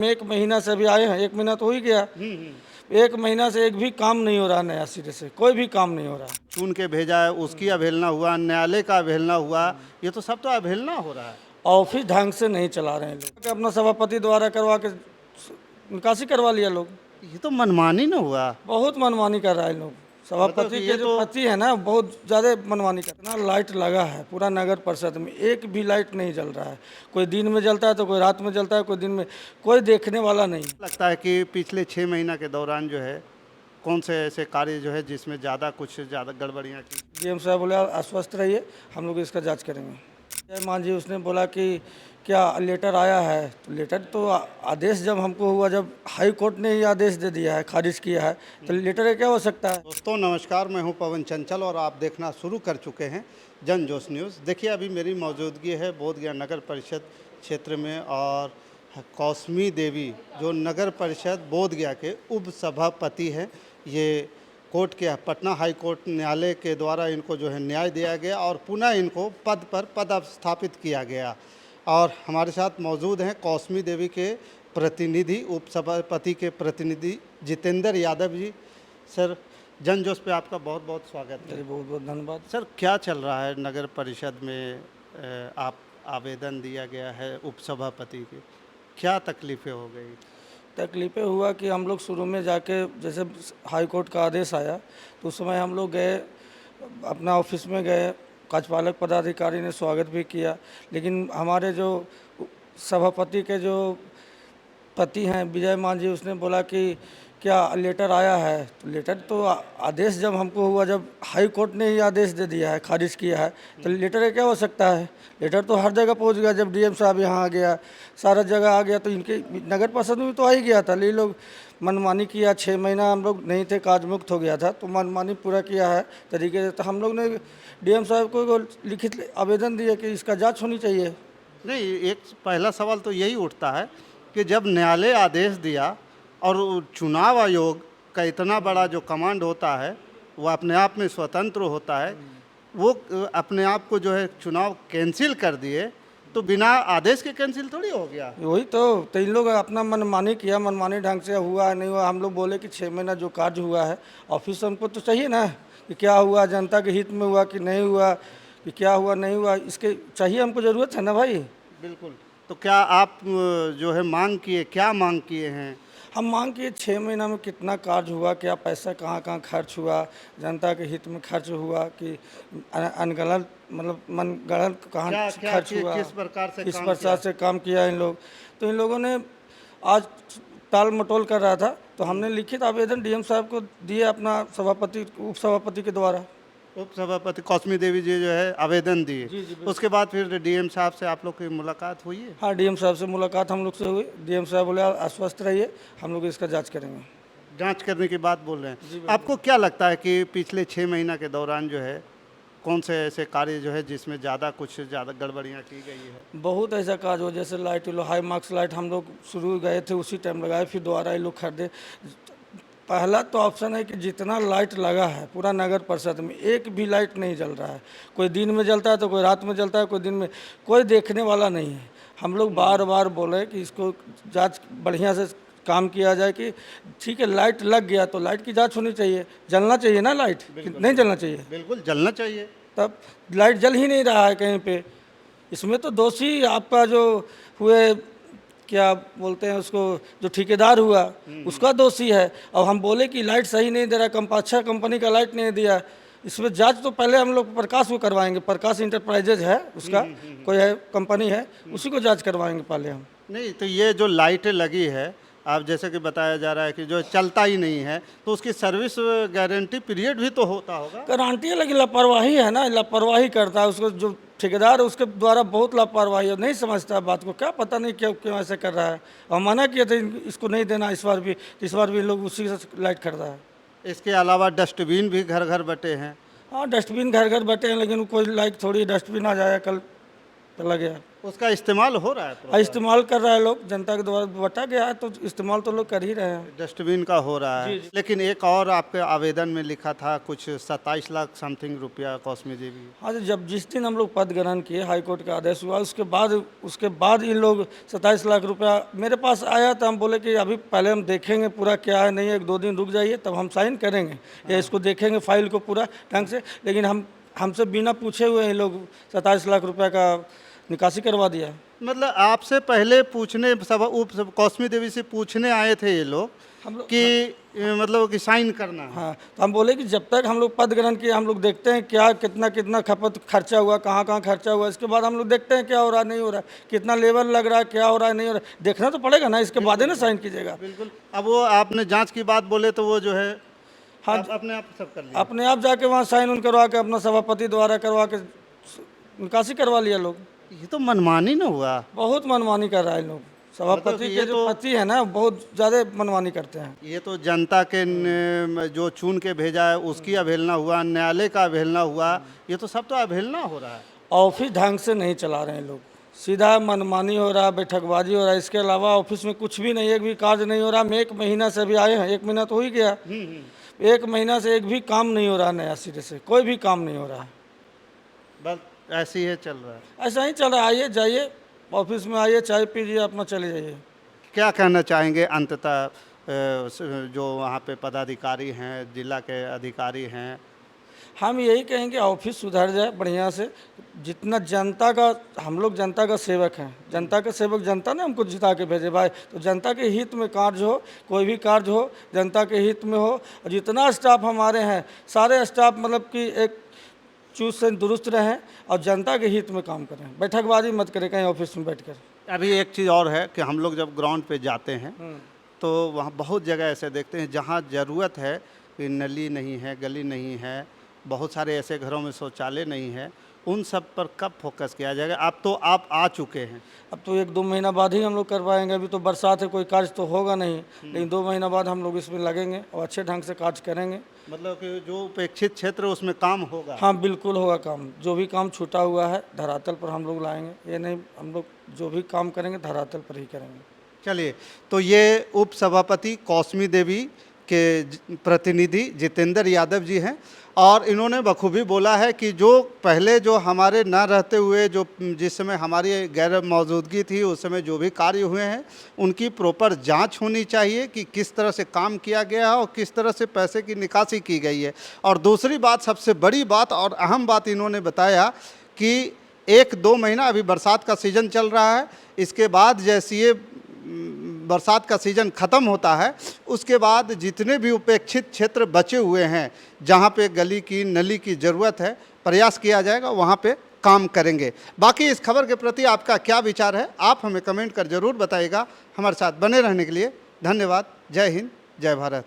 एक महीना से अभी आए हैं, एक महीना तो हो ही गया। एक महीना से एक भी काम नहीं हो रहा, नया सिरे से कोई भी काम नहीं हो रहा। चुन के भेजा है, उसकी अवहेलना हुआ, न्यायालय का अवहेलना हुआ, ये तो सब तो अवहेलना हो रहा है। ऑफिस ढंग से नहीं चला रहे हैं लोग, अपना सभापति द्वारा करवा के निकासी करवा लिया लोग। ये तो मनमानी न हुआ। बहुत मनमानी कर रहा है लोग। सभापति कि के ये जो तो पति है ना, बहुत ज़्यादा मनमानी करना। लाइट लगा है पूरा नगर परिषद में, एक भी लाइट नहीं जल रहा है। कोई दिन में जलता है तो कोई रात में जलता है, कोई दिन में, कोई देखने वाला नहीं। लगता है कि पिछले 6 महीना के दौरान जो है कौन से ऐसे कार्य जो है जिसमें ज़्यादा गड़बड़ियाँ की। डीएम साहब बोले आश्वस्त रहिए, हम लोग इसका जांच करेंगे। जय मान जी उसने बोला कि क्या लेटर आया है, तो लेटर तो आदेश जब हमको हुआ, जब हाई कोर्ट ने ही आदेश दे दिया है, खारिज किया है, तो लेटर का क्या हो सकता है। दोस्तों नमस्कार, मैं हूं पवन चंचल और आप देखना शुरू कर चुके हैं जन जोश न्यूज़। देखिए अभी मेरी मौजूदगी है बोधगया नगर परिषद क्षेत्र में और कौसमी देवी जो नगर परिषद बोधगया के उप सभापति हैं। ये कोर्ट के पटना हाई कोर्ट न्यायालय के द्वारा इनको जो है न्याय दिया गया और पुनः इनको पद पर पदस्थापित किया गया। और हमारे साथ मौजूद हैं कौसमी देवी के प्रतिनिधि, उप सभापति के प्रतिनिधि जितेंद्र यादव जी। सर जन जोश पे आपका बहुत बहुत स्वागत है। बहुत बहुत धन्यवाद। सर क्या चल रहा है नगर परिषद में? आप आवेदन दिया गया है उप सभापति के, क्या तकलीफ़ें हो गई? तकलीफ़ें हुआ कि हम लोग शुरू में जाके, जैसे हाई कोर्ट का आदेश आया तो उस समय हम लोग गए, अपना ऑफिस में गए, कार्यपालक पदाधिकारी ने स्वागत भी किया, लेकिन हमारे जो सभापति के जो पति हैं विजय मान जी, उसने बोला कि क्या लेटर आया है, तो लेटर तो आदेश जब हमको हुआ, जब हाई कोर्ट ने ही आदेश दे दिया है, खारिज किया है, तो लेटर क्या हो सकता है। लेटर तो हर जगह पहुंच गया, जब डीएम साहब यहाँ आ गया, सारा जगह आ गया, तो इनके नगर परिषद में तो आ ही गया था। ये लोग मनमानी किया, 6 महीना हम लोग नहीं थे, काज मुक्त हो गया था, तो मनमानी पूरा किया है तरीके से। तो हम लोग ने डीएम साहब को लिखित आवेदन दिया कि इसका जाँच होनी चाहिए। नहीं, एक पहला सवाल तो यही उठता है कि जब न्यायालय आदेश दिया और चुनाव आयोग का इतना बड़ा जो कमांड होता है वो अपने आप में स्वतंत्र होता है, वो अपने आप को जो है चुनाव कैंसिल कर दिए, तो बिना आदेश के कैंसिल थोड़ी हो गया। वही तो इन लोग अपना मनमानी किया, मनमानी ढंग से हुआ नहीं हुआ। हम लोग बोले कि 6 महीना जो कार्य हुआ है, ऑफिस हमको तो चाहिए ना कि क्या हुआ, जनता के हित में हुआ कि नहीं हुआ, कि क्या हुआ नहीं हुआ, इसके चाहिए, हमको ज़रूरत है ना भाई। बिल्कुल। तो क्या आप जो है मांग किए, क्या मांग किए हैं? हम मांग किए 6 महीना में कितना कार्य हुआ, क्या पैसा कहाँ कहाँ खर्च हुआ, जनता के हित में खर्च हुआ कि अनगढ़ंत, मतलब मनगढ़ंत कहाँ खर्च हुआ, किस प्रकार से काम किया इन लोग। तो इन लोगों ने आज टाल मटोल कर रहा था, तो हमने लिखित आवेदन डीएम साहब को दिए, अपना सभापति उप सभापति के द्वारा। उप सभापति कौसमी देवी जी जो है आवेदन दिए। जी, उसके बाद फिर डीएम साहब से आप लोग की मुलाकात हुई है? हाँ, डीएम साहब से मुलाकात हम लोग से हुई। डीएम साहब बोले आश्वस्त रहिए, हम लोग इसका जाँच करेंगे। जांच करने की बात बोल रहे हैं। आपको क्या लगता है कि पिछले 6 महीना के दौरान जो है कौन से ऐसे कार्य जो है जिसमें ज़्यादा गड़बड़ियाँ की गई है? बहुत ऐसा काज हो, जैसे लाइट लो, हाई मार्क्स लाइट हम लोग शुरू गए थे उसी टाइम लगाए, फिर दोबारा ये लोग खरीदे। पहला तो ऑप्शन है कि जितना लाइट लगा है पूरा नगर परिषद में, एक भी लाइट नहीं जल रहा है। कोई दिन में जलता है तो कोई रात में जलता है, कोई दिन में, कोई देखने वाला नहीं है। हम लोग बार बार बोले कि इसको जांच बढ़िया से काम किया जाए कि ठीक है, लाइट लग गया तो लाइट की जांच होनी चाहिए, जलना चाहिए ना लाइट, नहीं जलना चाहिए। बिल्कुल जलना चाहिए। तब लाइट जल ही नहीं रहा है कहीं पे। इसमें तो दोषी आपका जो हुए, क्या बोलते हैं उसको, जो ठेकेदार हुआ उसका दोषी है। और हम बोले कि लाइट सही नहीं दे रहा, अच्छा कंपनी का लाइट नहीं दिया। इसमें जांच तो पहले हम लोग प्रकाश को करवाएंगे, प्रकाश इंटरप्राइजेज है उसका, कोई है कंपनी है, उसी को जांच करवाएंगे पहले हम। नहीं तो ये जो लाइटें लगी है, आप जैसे कि बताया जा रहा है कि जो चलता ही नहीं है, तो उसकी सर्विस गारंटी पीरियड भी तो होता होगा। गारंटी है, लेकिन लापरवाही है ना, लापरवाही करता है उसको जो ठेकेदार है, उसके द्वारा बहुत लापरवाही है, नहीं समझता है बात को, क्या पता नहीं क्यों ऐसे कर रहा है। हम मना किए थे इसको नहीं देना इस बार भी, इस बार भी लोग उसी से लाइट खरीदा है। इसके अलावा डस्टबिन भी घर घर बटे हैं। हाँ, डस्टबिन घर घर बैठे हैं, लेकिन कोई लाइट थोड़ी डस्टबिन आ जाए, कल चला गया। उसका इस्तेमाल हो रहा है proper? इस्तेमाल कर रहा है लोग, जनता के द्वारा बटा गया है तो इस्तेमाल तो लोग कर ही रहे हैं। डस्टबिन का हो रहा है। लेकिन एक और आपके आवेदन में लिखा था कुछ 27 लाख समथिंग रुपया कौसमी देवी। हाँ जी, जब जिस दिन हम लोग पद ग्रहण किए, हाई कोर्ट का आदेश हुआ, उसके बाद इन लोग 27 लाख रुपया मेरे पास आया। तो हम बोले कि अभी पहले हम देखेंगे पूरा क्या है नहीं है, 1-2 दिन रुक जाइए तब हम साइन करेंगे या इसको देखेंगे फाइल को पूरा ढंग से। लेकिन हमसे बिना पूछे हुए इन लोग 27 लाख रुपये का निकासी करवा दिया। मतलब आपसे पहले पूछने सब कौसमी देवी से पूछने आए थे ये लोग हम लोग कि मतलब कि साइन करना है। हाँ, तो हम बोले कि जब तक हम लोग पद ग्रहण किए हम लोग देखते हैं क्या कितना खपत खर्चा हुआ, कहाँ कहाँ खर्चा हुआ, इसके बाद हम लोग देखते हैं क्या हो रहा नहीं हो रहा, कितना लेवल लग रहा है, क्या हो रहा है नहीं हो रहा, देखना तो पड़ेगा ना, इसके बाद ही ना साइन कीजिएगा। बिल्कुल। अब वो आपने जांच की बात बोले तो वो जो है हाँ, अपने आप सब कर लिया। अपने आप जाके वहाँ साइन उन करवा के अपना सभापति द्वारा करवा के निकासी करवा लिया लोग। ये तो मनमानी न हुआ। बहुत मनमानी कर रहा है लोग, सभापति ये के जो पति है ना बहुत ज़्यादा मनमानी करते हैं। ये तो जनता के जो चुन के भेजा है उसकी अवहेलना हुआ, न्यायालय का अवहेलना हुआ, ये तो सब तो अवहेलना हो रहा है। ऑफिस ढंग से नहीं चला रहे हैं लोग, सीधा मनमानी हो रहा है, बैठकबाजी हो रहा है। इसके अलावा ऑफिस में कुछ भी नहीं, एक भी कार्य नहीं हो रहा। हम 1 महीना से अभी आए हैं, 1 महीना तो हो ही गया। 1 महीना से एक भी काम नहीं हो रहा, नया सिरे से कोई भी काम नहीं हो रहा है। बस ऐसे ही चल रहा है। ऐसा ही चल रहा है। आइए जाइए ऑफिस में, आइए चाय पीजिए, अपना चले जाइए। क्या कहना चाहेंगे अंततः जो वहाँ पे पदाधिकारी हैं, जिला के अधिकारी हैं? हम यही कहेंगे ऑफिस सुधर जाए बढ़िया से। जितना जनता का, हम लोग जनता का सेवक हैं, जनता का सेवक जनता ने हमको जिता के भेजे भाई, तो जनता के हित में कार्य हो, कोई भी कार्य हो जनता के हित में हो। और जितना स्टाफ हमारे हैं सारे स्टाफ मतलब कि एक चुस्त से दुरुस्त रहें और जनता के हित में काम करें, बैठकबाजी मत करें कहीं ऑफिस में बैठकर। अभी एक चीज़ और है कि हम लोग जब ग्राउंड पे जाते हैं तो वहाँ बहुत जगह ऐसे देखते हैं जहाँ ज़रूरत है कि नली नहीं है, गली नहीं है, बहुत सारे ऐसे घरों में शौचालय नहीं है, उन सब पर कब फोकस किया जाएगा? अब तो आप आ चुके हैं। अब तो 1-2 महीना बाद ही हम लोग कर पाएंगे। अभी तो बरसात है, कोई कार्य तो होगा नहीं, लेकिन 2 महीना बाद हम लोग इसमें लगेंगे और अच्छे ढंग से कार्य करेंगे। मतलब कि जो उपेक्षित क्षेत्र है उसमें काम होगा। हाँ बिल्कुल होगा काम, जो भी काम छूटा हुआ है धरातल पर हम लोग लाएंगे। ये नहीं, हम लोग जो भी काम करेंगे धरातल पर ही करेंगे। चलिए, तो ये उप सभापति कौसमी देवी के प्रतिनिधि जितेंद्र यादव जी हैं और इन्होंने बखूबी बोला है कि जो पहले जो हमारे न रहते हुए जो जिस समय हमारी गैर मौजूदगी थी उस समय जो भी कार्य हुए हैं उनकी प्रॉपर जांच होनी चाहिए कि किस तरह से काम किया गया है और किस तरह से पैसे की निकासी की गई है। और दूसरी बात, सबसे बड़ी बात और अहम बात इन्होंने बताया कि 1-2 महीना अभी बरसात का सीज़न चल रहा है, इसके बाद जैसे ये बरसात का सीज़न ख़त्म होता है उसके बाद जितने भी उपेक्षित क्षेत्र बचे हुए हैं जहाँ पे गली की नली की ज़रूरत है प्रयास किया जाएगा, वहाँ पे काम करेंगे। बाकी इस खबर के प्रति आपका क्या विचार है आप हमें कमेंट कर ज़रूर बताइएगा। हमारे साथ बने रहने के लिए धन्यवाद। जय हिंद, जय भारत।